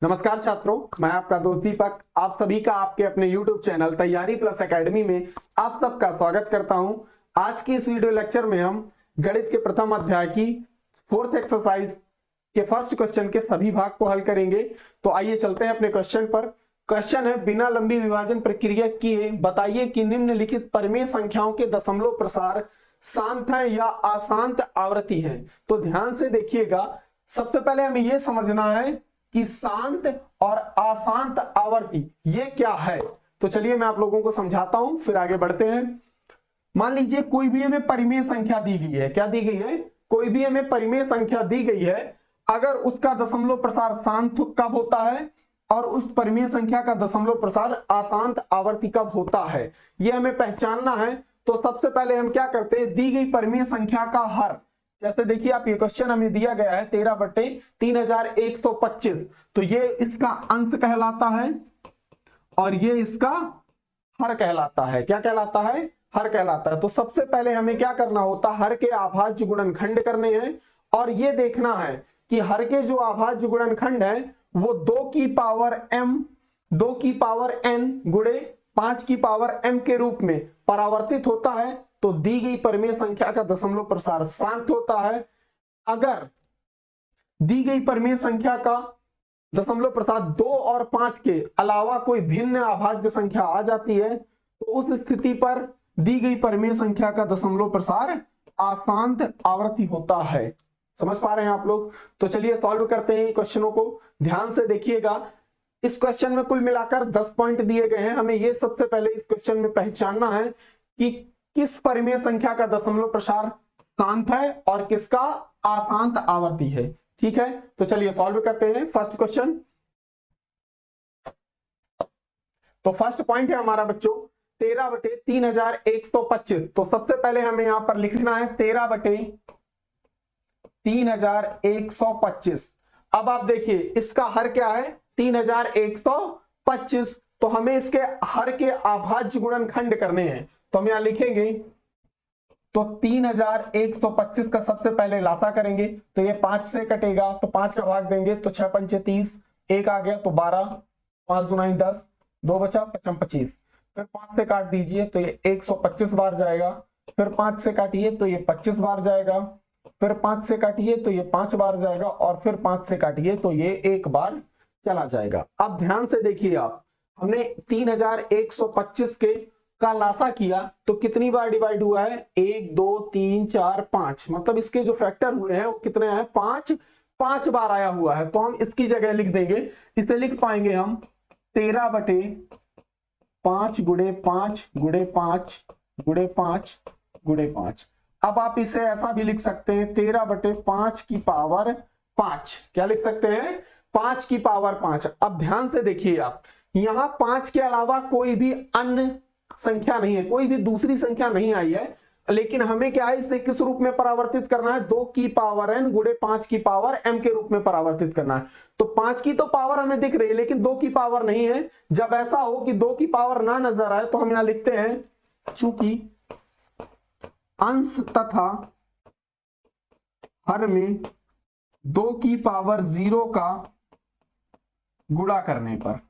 नमस्कार छात्रों, मैं आपका दोस्त दीपक आप सभी का आपके अपने YouTube चैनल तैयारी प्लस एकेडमी में आप सबका स्वागत करता हूं। आज की इस वीडियो लेक्चर में हम गणित के प्रथम अध्याय की 4th एक्सरसाइज के फर्स्ट क्वेश्चन के सभी भाग को हल करेंगे। तो आइए चलते हैं अपने क्वेश्चन पर। क्वेश्चन है, बिना लंबी विभाजन प्रक्रिया किए बताइए कि निम्नलिखित परिमेय संख्याओं के दशमलव प्रसार शांत है या अशांत आवृत्ति है। तो ध्यान से देखिएगा, सबसे पहले हमें यह समझना है कि शांत और अशांत आवर्ती ये क्या है। तो चलिए मैं आप लोगों को समझाता हूं, फिर आगे बढ़ते हैं। मान लीजिए कोई भी हमें परिमेय संख्या दी गई है। क्या दी गई है? कोई भी हमें परिमेय संख्या दी गई है। अगर उसका दशमलव प्रसार शांत कब होता है और उस परिमेय संख्या का दशमलव प्रसार अशांत आवर्ती कब होता है, यह हमें पहचानना है। तो सबसे पहले हम क्या करते हैं, दी गई परिमेय संख्या का हर, जैसे देखिए आप ये क्वेश्चन हमें दिया गया है 13/3125, तो ये इसका अंश कहलाता है और ये इसका हर कहलाता है। क्या कहलाता है? हर कहलाता है। तो सबसे पहले हमें क्या करना होता है, हर के अभाज्य गुणनखंड करने हैं और ये देखना है कि हर के जो अभाज्य गुणनखंड है वो 2 की पावर m 2 की पावर n गुणे 5 की पावर m के रूप में परावर्तित होता है। तो दी गई परिमेय संख्या का दशमलव प्रसार शांत होता है। अगर दी गई परिमेय संख्या का दशमलव प्रसार 2 और 5 के अलावा कोई भिन्न अभाज्य संख्या आ जाती है तो उस स्थिति पर दी गई परिमेय संख्या का दशमलव प्रसार अशांत आवर्ती होता है। समझ पा रहे हैं आप लोग? तो चलिए सॉल्व करते हैं क्वेश्चनों को। ध्यान से देखिएगा, इस क्वेश्चन में कुल मिलाकर 10 पॉइंट दिए गए हैं। हमें यह सबसे पहले इस क्वेश्चन में पहचानना है कि किस परिमेय संख्या का दशमलव प्रसार शांत है और किसका अशांत आवर्ती है। ठीक है, तो चलिए सॉल्व करते हैं फर्स्ट क्वेश्चन। तो फर्स्ट पॉइंट है हमारा बच्चों 13/3125। तो सबसे पहले हमें यहां पर लिखना है 13/3125। अब आप देखिए इसका हर क्या है, 3125। तो हमें इसके हर के अभाज्य गुणनखंड करने हैं। तो हम यहां लिखेंगे, तो 3125 का सबसे पहले लासा करेंगे तो ये 5 से कटेगा, तो 5 का भाग देंगे तो 6 पंचे 30, 1 आ गया तो 12, 5 गुना 10, 2 बचा 25। फिर 5 से काट दीजिए तो ये 125 बार जाएगा। फिर 5 से काटिए तो ये 25 बार जाएगा। फिर 5 से काटिए तो ये 5 बार जाएगा और फिर 5 से काटिए तो ये 1 बार चला जाएगा। अब ध्यान से देखिए आप, हमने 3125 के का लासा किया तो कितनी बार डिवाइड हुआ है, 1 2 3 4 5, मतलब इसके जो फैक्टर हुए हैं वो कितने हैं, 5 बार आया हुआ है। तो हम इसकी जगह लिख देंगे, इसे लिख पाएंगे हम 13/5 गुणे 5 गुणे 5 गुणे 5 गुणे 5। अब आप इसे ऐसा भी लिख सकते हैं 13/5 की पावर 5। क्या लिख सकते हैं? 5 की पावर 5। अब ध्यान से देखिए आप, यहां 5 के अलावा कोई भी अन्य संख्या नहीं है, कोई भी दूसरी संख्या नहीं आई है, लेकिन हमें क्या है, इसे किस रूप में परावर्तित करना है, 2 की पावर n गुणे 5 की पावर m के रूप में परावर्तित करना है। तो 5 की तो पावर हमें दिख रही है लेकिन 2 की पावर नहीं है। जब ऐसा हो कि 2 की पावर ना नजर आए तो हम यहां लिखते हैं, चूंकि अंश तथा हर में 2 की पावर 0 का गुणा करने पर,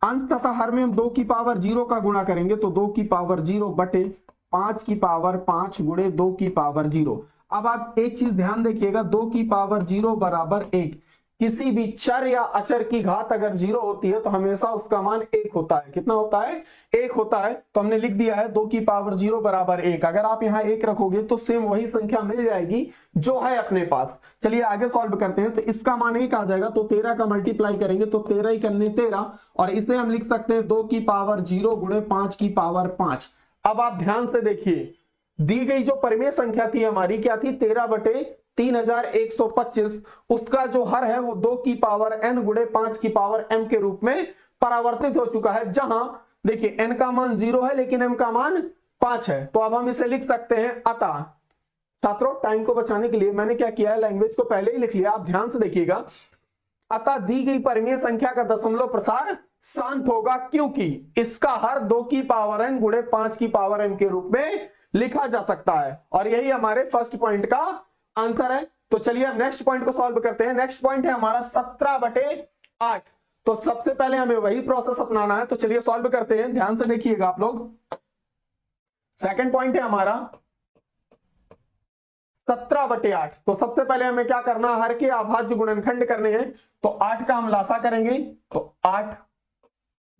अंश तथा हर में हम 2 की पावर 0 का गुणा करेंगे तो 2 की पावर 0 बटे 5 की पावर 5 गुणे 2 की पावर 0। अब आप एक चीज ध्यान देखिएगा, 2 की पावर 0 बराबर 1। किसी भी चर या अचर की घात अगर 0 होती है तो हमेशा उसका मान 1 होता है। कितना होता है? 1 होता है। तो हमने लिख दिया है 2 की पावर 0 बराबर 1। अगर आप यहाँ 1 रखोगे तो सेम वही संख्या मिल जाएगी जो है अपने पास। चलिए आगे सॉल्व करते हैं। तो इसका मान 1 आ जाएगा, तो 13 का मल्टीप्लाई करेंगे तो 13 ही करने 13, और इसे हम लिख सकते हैं 2 की पावर 0 गुणे 5 की पावर 5। अब आप ध्यान से देखिए, दी गई जो परिमेय संख्या थी हमारी क्या थी, 13/3125, उसका जो हर है वो 2 की पावर n गुणे 5 की पावर m के रूप में परावर्तित हो चुका है। जहां देखिए n का मान 0 है लेकिन m का मान 5 है। तो अब हम इसे लिख सकते हैं, अतः छात्रों टाइम को बचाने के लिए मैंने क्या किया है, लैंग्वेज को पहले ही लिख लिया। आप ध्यान से देखिएगा, अतः दी गई परिमेय संख्या का दशमलव प्रसार शांत होगा क्योंकि इसका हर 2 की पावर n गुणे 5 की पावर m के रूप में लिखा जा सकता है। और यही हमारे फर्स्ट पॉइंट का आंसर है। तो चलिए अब नेक्स्ट पॉइंट को सॉल्व करते हैं। नेक्स्ट पॉइंट है हमारा 17/8। तो सबसे पहले हमें वही प्रोसेस अपनाना है, तो चलिए सॉल्व करते हैं, ध्यान से देखिएगा आप लोग। सेकंड पॉइंट है हमारा 17/8। तो सबसे पहले हमें क्या करना, हर के अभाज्य गुणनखंड करने हैं। तो 8 का हम लासा करेंगे, तो 8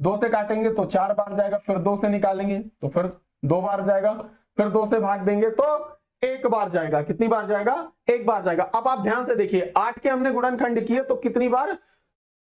2 से काटेंगे तो 4 बार जाएगा, फिर 2 से निकालेंगे तो फिर 2 बार जाएगा, फिर 2 से भाग देंगे तो 1 बार जाएगा। कितनी बार जाएगा, 1 बार जाएगा। अब आप ध्यान से देखिए, 8 के हमने गुणनखंड किए तो कितनी बार,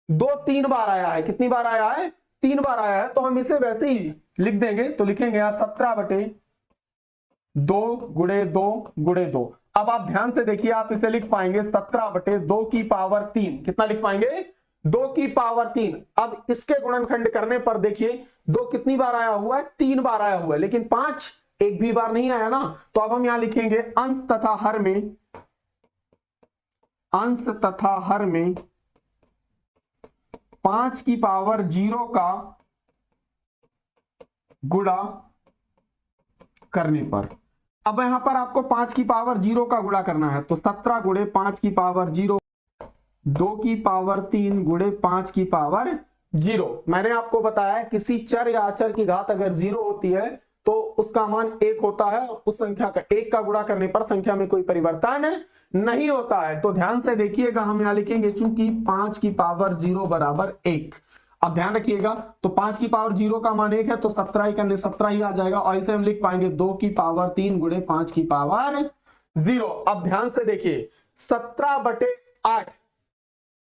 3 बार आया है। कितनी बार आया है, 3 बार आया है। तो हम इसे वैसे ही लिख देंगे, तो लिखेंगे यहां 17/2 गुणे 2 गुणे 2। अब आप ध्यान से देखिए, आप इसे लिख पाएंगे 17/2 की पावर 3। कितना लिख पाएंगे, 2 की पावर 3। अब इसके गुणनखंड करने पर देखिए 2 कितनी बार आया हुआ है, 3 बार आया हुआ है, लेकिन 5 एक भी बार नहीं आया ना। तो अब हम यहां लिखेंगे अंश तथा हर में, अंश तथा हर में 5 की पावर 0 का गुणा करने पर। अब यहां पर आपको 5 की पावर 0 का गुणा करना है, तो 17 गुणे 5 की पावर 0, 2 की पावर 3 गुणे 5 की पावर 0। मैंने आपको बताया किसी चर या अचर की घात अगर 0 होती है तो उसका मान 1 होता है, और उस संख्या का 1 का गुणा करने पर संख्या में कोई परिवर्तन नहीं होता है। तो ध्यान से देखिएगा, हम यहां लिखेंगे चूंकि 5 की पावर 0 बराबर 1। अब ध्यान रखिएगा, तो 5 की पावर 0 का मान 1 है, तो 17 ही करने 17 ही आ जाएगा। और इसे हम लिख पाएंगे 2 की पावर 3 गुणे 5 की पावर 0। अब ध्यान से देखिए 17/8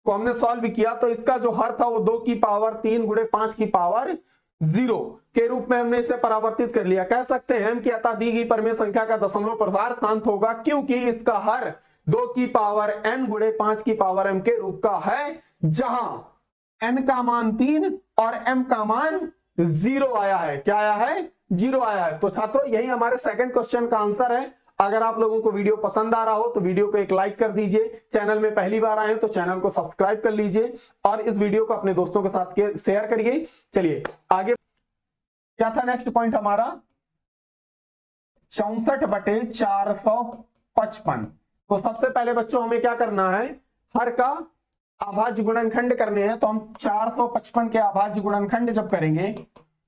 को हमने सॉल्व किया, तो इसका जो हर था वो 2 की पावर 3 गुणे 5 की पावर 0 के रूप में हमने इसे परावर्तित कर लिया। कह सकते हैं हम कि अतः दी गई परिमेय संख्या का दशमलव प्रसार शांत होगा, क्योंकि इसका हर 2 की पावर n गुणे 5 की पावर m के रूप का है, जहां n का मान 3 और m का मान 0 आया है। क्या आया है, 0 आया है। तो छात्रों यही हमारे सेकंड क्वेश्चन का आंसर है। अगर आप लोगों को वीडियो पसंद आ रहा हो तो वीडियो को एक लाइक कर दीजिए, चैनल में पहली बार आए तो चैनल को सब्सक्राइब कर लीजिए, और इस वीडियो को अपने दोस्तों के साथ शेयर करिए। चलिए आगे क्या था नेक्स्ट पॉइंट हमारा, 64/455। तो सबसे पहले बच्चों हमें क्या करना है, हर का अभाज्य गुणनखंड करने हैं। तो हम 455 के अभाज्य गुणनखंड जब करेंगे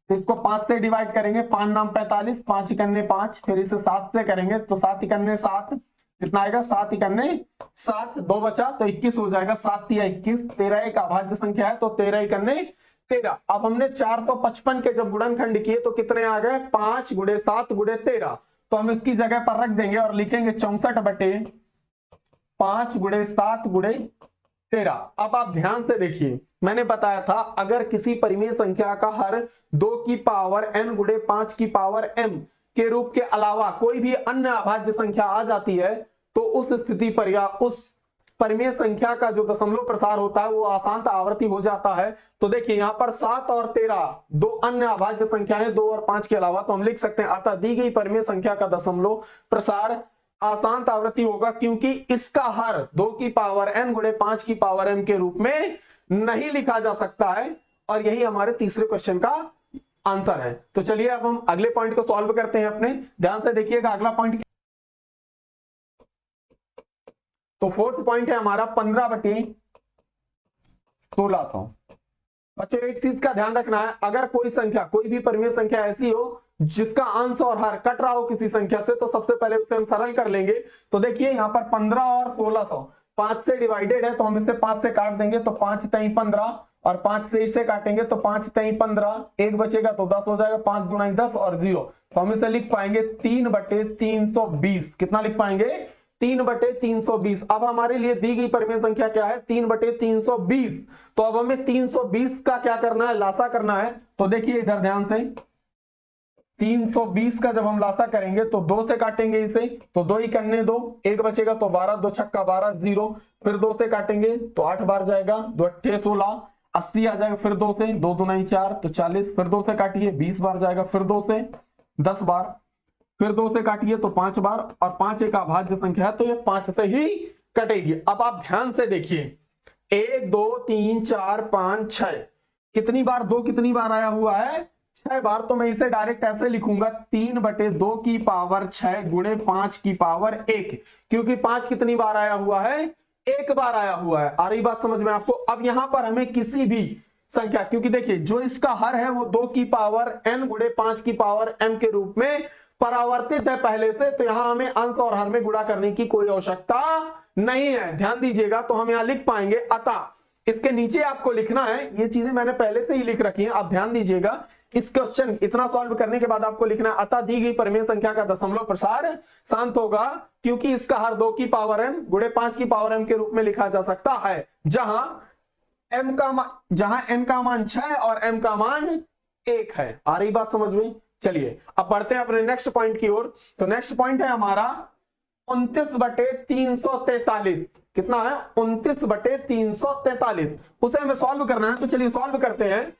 तो इसको 5 से डिवाइड करेंगे, 5 नाम 45, 5 इकन्ने 5, फिर इसे 7 से करेंगे तो 7 इकन्ने 7, कितना आएगा, 7 इकन्ने 7, 2 बचा तो 21 हो जाएगा, 7 तिया 21, 13 एक अभाज्य संख्या है तो 13 इकन्ने 13। अब हमने 455 के जब गुणनखंड किए तो कितने आ गए, 5 गुणे 7 गुणे 13। तो हम इसकी जगह पर रख देंगे और लिखेंगे 64/5 गुणे 7 गुणे 13। अब आप ध्यान से देखिए, मैंने बताया था अगर किसी परिमेय संख्या का हर 2 की पावर n गुणे 5 की पावर m के रूप के अलावा कोई भी अन्य अभाज्य संख्या आ जाती है, तो उस स्थिति पर या उस परिमेय संख्या का जो दशमलव प्रसार होता है वो अशांत आवर्ती हो जाता है। तो देखिए यहाँ पर 7 और 13 दो अन्य अभाज्य संख्याएं 2 और 5 के अलावा, तो हम लिख सकते हैं अतः दी गई परिमेय संख्या का दशमलव प्रसार अशांत आवर्ती होगा, क्योंकि इसका हर 2 की पावर n गुणे 5 की पावर m के रूप में नहीं लिखा जा सकता है। और यही हमारे तीसरे क्वेश्चन का आंसर है। तो चलिए अब हम अगले पॉइंट को सॉल्व करते हैं अपने, ध्यान से देखिएगा अगला पॉइंट। तो फोर्थ पॉइंट है हमारा 15/1600। बच्चों एक चीज का ध्यान रखना है, अगर कोई संख्या, कोई भी परिमेय संख्या ऐसी हो जिसका अंश और हर कट रहा हो किसी संख्या से, तो सबसे पहले उसे हम सरल कर लेंगे। तो देखिए यहाँ पर 15 और 1600 5 से डिवाइडेड है, तो हम इसे 5 से काट देंगे तो 5 3 15, और 5 से इसे काटेंगे तो 5 3 15, एक बचेगा तो 10 हो जाएगा, 5 गुना 10 और 0। तो हम इसे लिख पाएंगे 3/320। कितना लिख पाएंगे, 3/320। अब हमारे लिए दी गई परिमेय संख्या क्या है, 3/320। तो अब हमें 320 का क्या करना है, लासा करना है। तो देखिए इधर ध्यान से, 320 का जब हम लासा करेंगे तो 2 से काटेंगे इसे, तो 2 ही करने 2, एक बचेगा तो 12, 2 छक्का 12 0, फिर 2 से काटेंगे तो 8 बार जाएगा, 2 अट्ठे 16 80 आ जाएगा, फिर 2 से 2 दूना 4 तो 40, फिर 2 से काटिए 20 बार जाएगा, फिर 2 से 10 बार, फिर 2 से काटिए तो 5 बार, और 5 एक अभाज्य संख्या है तो ये 5 से ही कटेगी। अब आप ध्यान से देखिए 1 2 3 4 5 6, कितनी बार 2 कितनी बार आया हुआ है, 6 बार, तो मैं इसे डायरेक्ट ऐसे लिखूंगा 3/2 की पावर 6 गुणे 5 की पावर 1, क्योंकि 5 कितनी बार आया हुआ है, एक बार आया हुआ है। आ रही बात समझ में आपको। अब यहां पर हमें किसी भी संख्या, क्योंकि देखिए जो इसका हर है वो 2 की पावर n गुणे 5 की पावर m के रूप में परावर्तित है पहले से, तो यहां हमें अंश और हर में गुणा करने की कोई आवश्यकता नहीं है। ध्यान दीजिएगा, तो हम यहां लिख पाएंगे अतः, इसके नीचे आपको लिखना है, ये चीजें मैंने पहले से ही लिख रखी हैं, आप ध्यान दीजिएगा। इस क्वेश्चन इतना सॉल्व करने के बाद आपको लिखना है अतः दी गई परिमेय संख्या का दशमलव प्रसार शांत होगा, क्योंकि इसका हर 2 की पावर m गुणे 5 की पावर m के रूप में लिखा जा सकता है, जहां n का मान 6 और m का मान 1 है। आ रही बात समझ में। चलिए अब बढ़ते हैं अपने नेक्स्ट पॉइंट की ओर। तो नेक्स्ट पॉइंट है हमारा 29/343। कितना है, 29/343, उसे हमें सॉल्व करना है। तो चलिए सॉल्व करते हैं।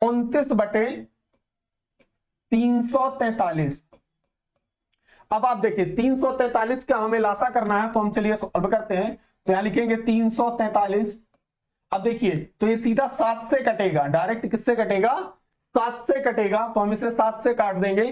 29/343। अब आप देखिए 343 का हमें लासा करना है, तो हम चलिए सॉल्व करते हैं। तो यहां लिखेंगे 343। अब देखिए तो ये सीधा 7 से कटेगा, डायरेक्ट किससे कटेगा, 7 से कटेगा, तो हम इसे 7 से काट देंगे।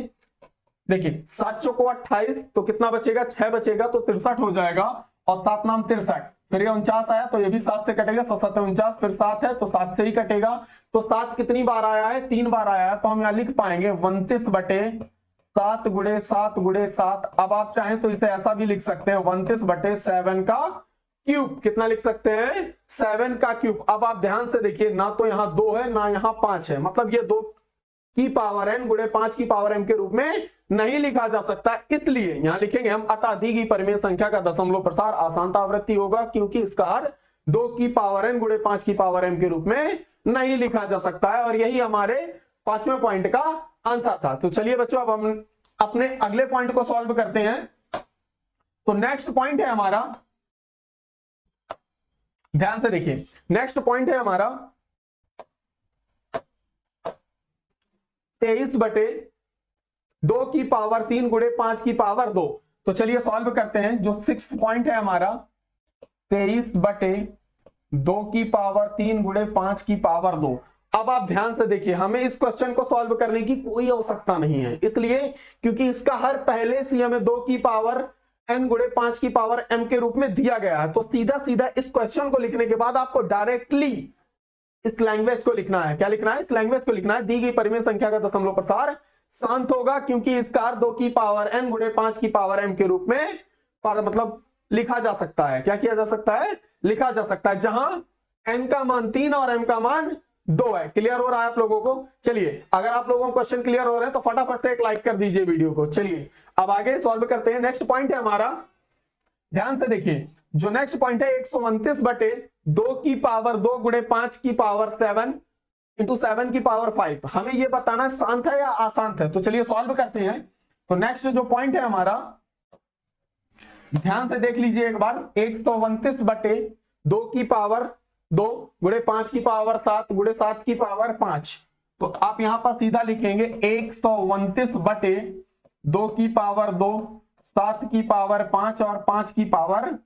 देखिए 7 चौको 28, तो कितना बचेगा, 6 बचेगा, तो 63 हो जाएगा, और 7 नाम 63, फिर ये 49 आया, तो ये भी 7 से कटेगा, 7 7 49, फिर 7 है तो 7 से ही कटेगा। तो 7 कितनी बार आया है, 3 बार आया है, तो हम यहां लिख पाएंगे 29/7 गुणे 7 गुणे 7। अब आप चाहें तो इसे ऐसा भी लिख सकते हैं 29/7 का क्यूब। कितना लिख सकते हैं, 7 का क्यूब। अब आप ध्यान से देखिए, ना तो यहां 2 है ना यहां 5 है, मतलब ये 2 की पावर n गुणे 5 की पावर m के रूप में नहीं लिखा जा सकता, इसलिए यहां लिखेंगे हम अतः दी गई परिमेय संख्या का दशमलव प्रसार आसानता आवृत्ति होगा, क्योंकि इसका हर 2 की पावर n गुणे 5 की पावर m के रूप में नहीं लिखा जा सकता है। और यही हमारे 5वें पॉइंट का आंसर था। तो चलिए बच्चों अब हम अपने अगले पॉइंट को सॉल्व करते हैं। तो नेक्स्ट पॉइंट है हमारा, ध्यान से देखिए, नेक्स्ट पॉइंट है हमारा 23/2 की पावर 3 गुणे 5 की पावर 2। तो चलिए सॉल्व करते हैं। जो 6th पॉइंट है हमारा 23/2 की पावर 3 गुणे 5 की पावर 2। अब आप ध्यान से देखिए, हमें इस क्वेश्चन को सॉल्व करने की कोई आवश्यकता नहीं है, इसलिए क्योंकि इसका हर पहले से हमें 2 की पावर n गुणे 5 की पावर m के रूप में दिया गया है। तो सीधा सीधा इस क्वेश्चन को लिखने के बाद आपको डायरेक्टली इस लैंग्वेज को लिखना है। क्या लिखना है, इस लैंग्वेज को लिखना है। दी गई परिमेय संख्या का दशमलव प्रसार शांत होगा, क्योंकि इसका 2 की पावर n गुणे 5 की पावर m के रूप में मतलब लिखा जा सकता है। क्या किया जा सकता है, लिखा जा सकता है, जहां n का मान 3 और m का मान 2 है। क्लियर हो रहा है आप लोगों को। चलिए अगर आप लोगों को क्वेश्चन क्लियर हो रहे हैं तो फटाफट से एक लाइक कर दीजिए वीडियो को। चलिए अब आगे सॉल्व करते हैं। नेक्स्ट पॉइंट है हमारा, ध्यान से देखिए, जो नेक्स्ट पॉइंट है 129/2 की पावर 2 गुणे 5 की पावर 7 इंटू 7 की पावर 5। हमें यह बताना है शांत है या अशांत है। तो चलिए सॉल्व करते हैं। तो नेक्स्ट जो पॉइंट है हमारा, ध्यान से देख लीजिए एक बार, 129/2 की पावर 2 गुणे 5 की पावर 7 गुणे 7 की पावर 5। तो आप यहां पर सीधा लिखेंगे 129/2 की पावर 2, 7 की पावर 5 और 5 की पावर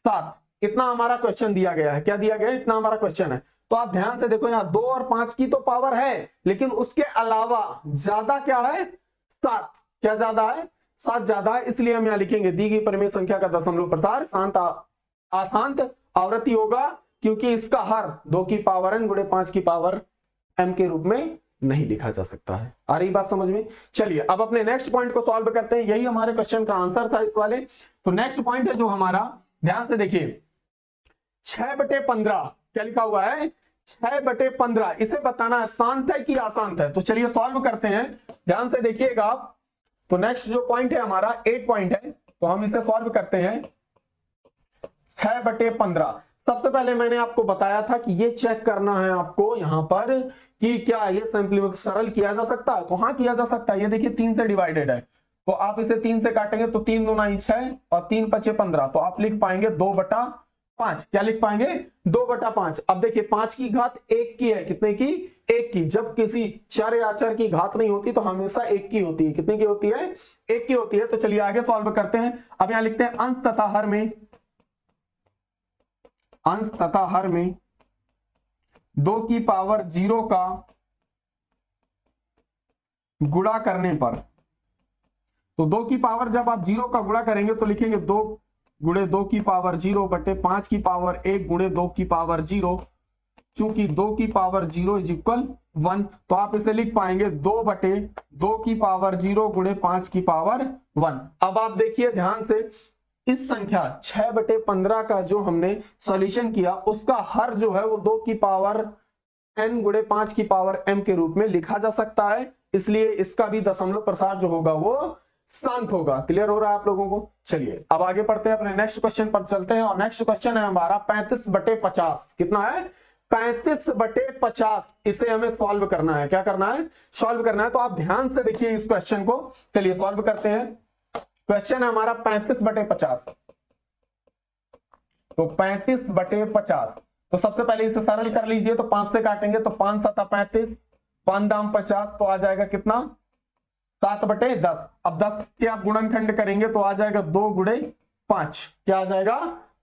7। इतना हमारा क्वेश्चन दिया गया है। क्या दिया गया है, इतना हमारा क्वेश्चन है। तो आप ध्यान से देखो, यहाँ 2 और 5 की तो पावर है, लेकिन उसके अलावा ज्यादा क्या है, 7। क्या ज्यादा है, 7 ज्यादा है, इसलिए हम यहाँ लिखेंगे दी गई परिमेय संख्या का दशमलव प्रसार शांत अशांत आवृत्ति होगा, क्योंकि इसका हर 2 की पावर n गुणे 5 की पावर m के रूप में नहीं लिखा जा सकता है। आ रही बात समझ में। चलिए अब अपने नेक्स्ट पॉइंट को सॉल्व करते हैं। यही हमारे क्वेश्चन का आंसर था इस वाले। तो नेक्स्ट पॉइंट है जो हमारा, ध्यान से देखिए, 6/15। क्या लिखा हुआ है, 6/15। इसे बताना है शांत है कि अशांत है। तो चलिए सॉल्व करते हैं, ध्यान से देखिएगा आप। तो नेक्स्ट जो पॉइंट है हमारा 8 पॉइंट है, तो हम इसे सॉल्व करते हैं। 6/15। सबसे पहले मैंने आपको बताया था कि ये चेक करना है आपको यहां पर कि क्या ये सिंपली सरल किया जा सकता है। तो हाँ किया जा सकता है। ये देखिए 3 से डिवाइडेड है, तो आप इसे 3 से काटेंगे तो 3 दूना 6 और 3 5 15। तो आप लिख पाएंगे 2/5। क्या लिख पाएंगे, 2/5। अब देखिए 5 की घात 1 की है, कितने की, 1 की। जब किसी चर या अचर की घात नहीं होती तो हमेशा 1 की होती है। कितने की होती है, 1 की होती है। तो चलिए आगे सॉल्व करते हैं। अब यहां लिखते हैं अंश तथा हर में, अंश तथा हर में 2 की पावर 0 का गुणा करने पर, तो 2 की पावर जब आप 0 का गुणा करेंगे तो लिखेंगे 2 गुणे 2 की पावर 0 बटे 5 की पावर 1 गुणे 2 की पावर 0। चूंकि 2 की पावर 0 इज इक्वल 1, तो आप इसे लिख पाएंगे 2 बटे 2 की पावर 0 गुणे 5 की पावर 1। अब आप देखिए ध्यान से, इस संख्या 6 बटे 15 का जो हमने सॉल्यूशन किया उसका हर जो है वो 2 की पावर n गुणे 5 की पावर m के रूप में लिखा जा सकता है, इसलिए इसका भी दशमलव प्रसार जो होगा वो शांत होगा। क्लियर हो रहा है आप लोगों को? चलिए अब आगे बढ़ते हैं, अपने नेक्स्ट क्वेश्चन पर चलते हैं। और नेक्स्ट क्वेश्चन है हमारा 35 बटे 50। कितना है? 35 बटे 50। इसे हमें सॉल्व करना है। क्या करना है? सॉल्व करना है। तो आप ध्यान से देखिए इस क्वेश्चन को। चलिए सॉल्व करते हैं। क्वेश्चन है हमारा 35 बटे 50। तो 35 बटे 50, तो सबसे पहले इसे सरल कर लीजिए। तो 5 से काटेंगे तो 5 7 35, 5 दाम 50, तो आ जाएगा कितना? 7 बटे 10। अब 10 के आप गुणनखंड करेंगे तो आ जाएगा 2 गुणे 5। क्या आ जाएगा?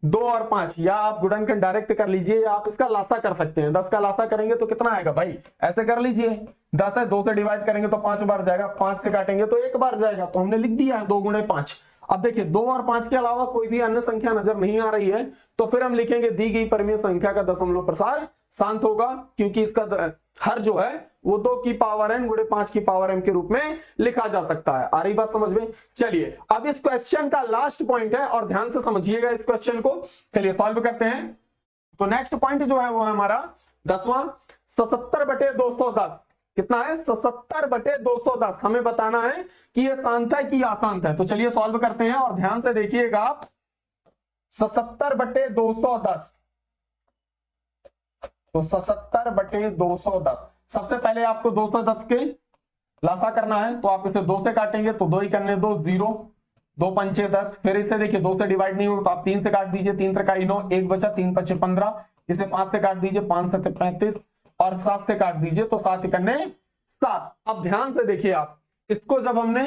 2 और 5। या आप गुणनखंड डायरेक्ट कर लीजिए या आप इसका लासा कर सकते हैं। 10 का लासा करेंगे तो कितना आएगा भाई? ऐसे कर लीजिए, 10 है 2 से डिवाइड करेंगे तो 5 बार जाएगा, 5 से काटेंगे तो 1 बार जाएगा। तो हमने लिख दिया है 2 गुणे 5। अब देखिए 2 और 5 के अलावा कोई भी अन्य संख्या नजर नहीं आ रही है, तो फिर हम लिखेंगे दी गई परिमेय संख्या का दशमलव प्रसार शांत होगा, क्योंकि इसका हर जो है वो 2 की पावर n गुणे 5 की पावर m के रूप में लिखा जा सकता है। आ रही बात समझ में? चलिए अब इस क्वेश्चन का लास्ट पॉइंट है और ध्यान से समझिएगा इस क्वेश्चन को। चलिए सॉल्व करते हैं। तो नेक्स्ट पॉइंट जो है वो है हमारा 10वां, 77 बटे 210। कितना है? 77 बटे 210। हमें बताना है कि ये शांत है कि अशांत है। तो चलिए सॉल्व करते हैं और ध्यान से देखिएगा आप। 77 बटे 210, तो 77 बटे 210। सबसे पहले आपको 210 के लासा करना है, तो आप इसे 2 से काटेंगे तो 2 ही करने 2, 0, 2 पंचे 10। फिर इसे देखिए 2 से डिवाइड नहीं हो तो आप 3 से काट दीजिए, 3 त्रिकाई 9, 1 बचा, 3 पचे 15। इसे 5 से काट दीजिए, 5 सत्ते 35 और 7 से काट दीजिए तो 7 करने 7। अब ध्यान से देखिए आप, इसको जब हमने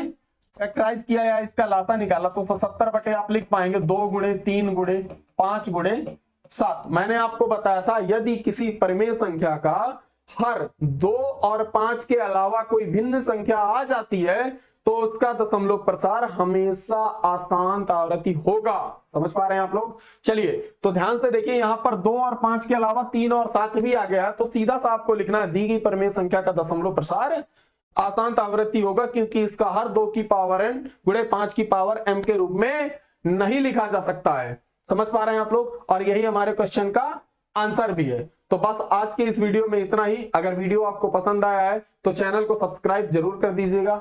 फैक्टराइज किया या इसका लासा निकाला तो 77 बटे आप लिख पाएंगे 2 गुणे 3 गुणे 5 गुणे 7। मैंने आपको बताया था यदि किसी परिमेय संख्या का हर 2 और 5 के अलावा कोई भिन्न संख्या आ जाती है तो उसका दशमलव प्रसार हमेशा अशांत आवृत्ति होगा। समझ पा रहे हैं आप लोग? चलिए तो ध्यान से देखिए, यहां पर 2 और 5 के अलावा 3 और 7 भी आ गया है, तो सीधा सा आपको लिखना है दी गई परिमेय संख्या का दशमलव प्रसार अशांत आवृत्ति होगा, क्योंकि इसका हर 2 की पावर n गुणे 5 की पावर m के रूप में नहीं लिखा जा सकता है। समझ पा रहे हैं आप लोग? और यही हमारे क्वेश्चन का आंसर भी है। तो बस आज के इस वीडियो में इतना ही। अगर वीडियो आपको पसंद आया है तो चैनल को सब्सक्राइब जरूर कर दीजिएगा।